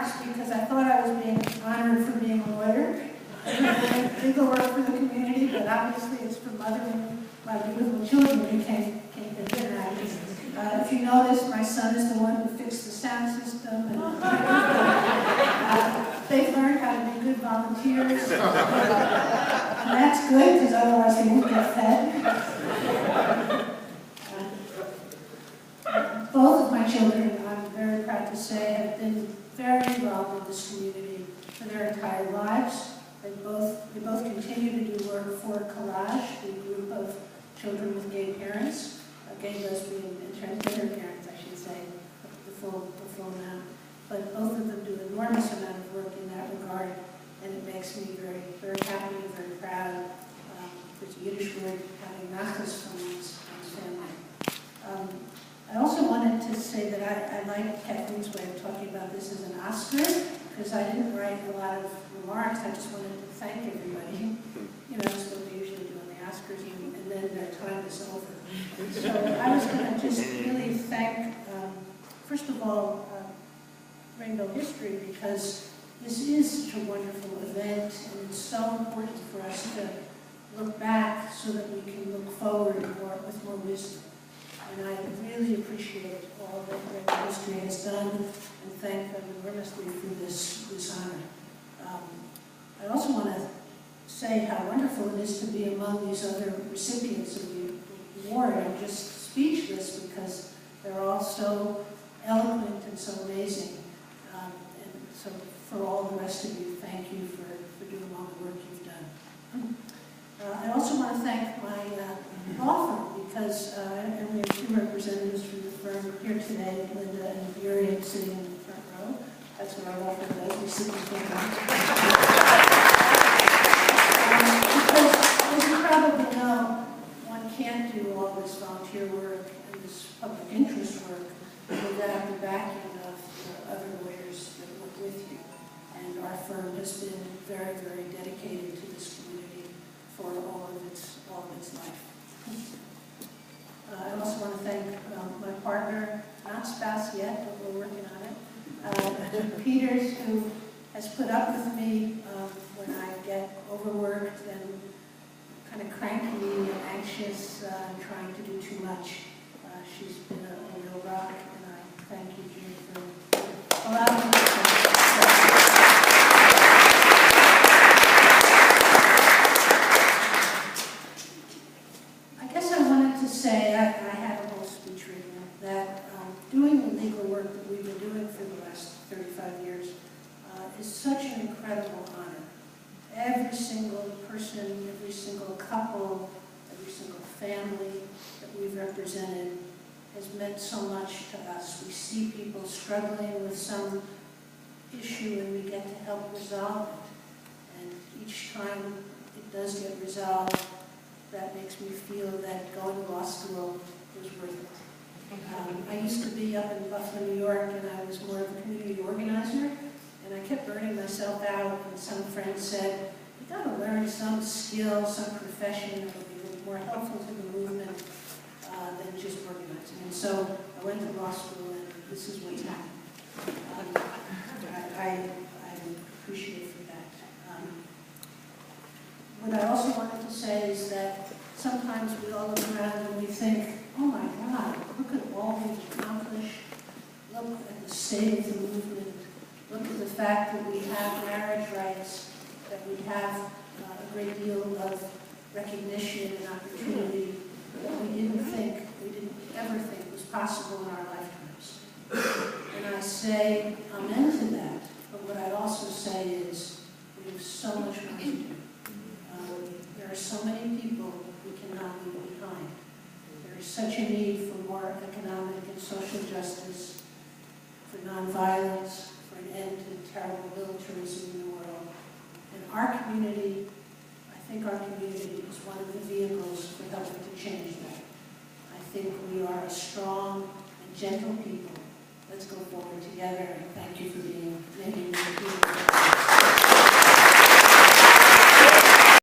remarks because I thought I was being honored for being a lawyer. Legal work for the community, but obviously it's for mothering my beautiful children who came to dinner. If you notice, my son is the one who fixed the sound system. And, they've learned how to be good volunteers. And that's good, because otherwise they won't get fed. Both of my children, I'm very proud to say, have been very involved in this community for their entire lives. They both continue to do work for Collage, the group of children with gay parents, gay, lesbian, and transgender parents, I should say, the full amount. But both of them do an enormous amount of work in that regard, and it makes me very, very happy and very proud. There's a Yiddish word, having nachas from one's family. I also wanted to say that I like Kathleen's way of talking about this as an Oscar, because I didn't write a lot of remarks. I just wanted to thank everybody. You know, that's what we usually do on the Oscars, and then their time is over. So I was going to just really thank, first of all, Rainbow History, because this is such a wonderful event, and it's so important for us to look back so that we can look forward with more wisdom. And I really appreciate all that Rainbow History has done, and thank them enormously for this honor. I also want to say how wonderful it is to be among these other recipients of the award. I'm just speechless because they're all so eloquent and so amazing. And so for all the rest of you, thank you for doing all the work you've done. I also want to thank my law firm, because and we have two representatives from the firm here today, Linda and Muriel, sitting in the front row. That's what our law firm does. We sit in the front row. Because, as you probably know, one can't do all this volunteer work and this public interest work without the backing of the other lawyers that work with you. And our firm has been very, very dedicated to this community for all of its life. I also want to thank my partner, not spouse yet, but we're working on it, Peters, who has put up with me when I get overworked and kind of cranky and anxious and trying to do too much. She's been a real rock, and I thank you, June, for allowing me to. I guess I wanted to say, I had a whole speech written, that doing the legal work that we've been doing for the last 35 years is such an incredible honor. Every single person, every single couple, every single family that we've represented has meant so much to us. We see people struggling with some issue and we get to help resolve it. And each time it does get resolved, that makes me feel that going to law school was worth it. I used to be up in Buffalo, New York, and I was more of a community organizer, and I kept burning myself out, and some friends said, you got to learn some skill, some profession that will be more helpful to the movement than just organizing. And so I went to law school, and this is what's happened. I appreciate for that. What I also wanted to say is that sometimes we all look around and we think, oh my God, look at all we've accomplished. Look at the state of the movement. Look at the fact that we have marriage rights, that we have a great deal of recognition and opportunity that we didn't ever think was possible in our lifetimes. And I say amen to that, but what I also say is we have so much more to do. There are so many people we cannot leave behind. There is such a need for more economic and social justice, for nonviolence, for an end to terrible militarism in the world. And our community, I think our community is one of the vehicles for helping to change that. I think we are a strong and gentle people. Let's go forward together, and thank you for being here.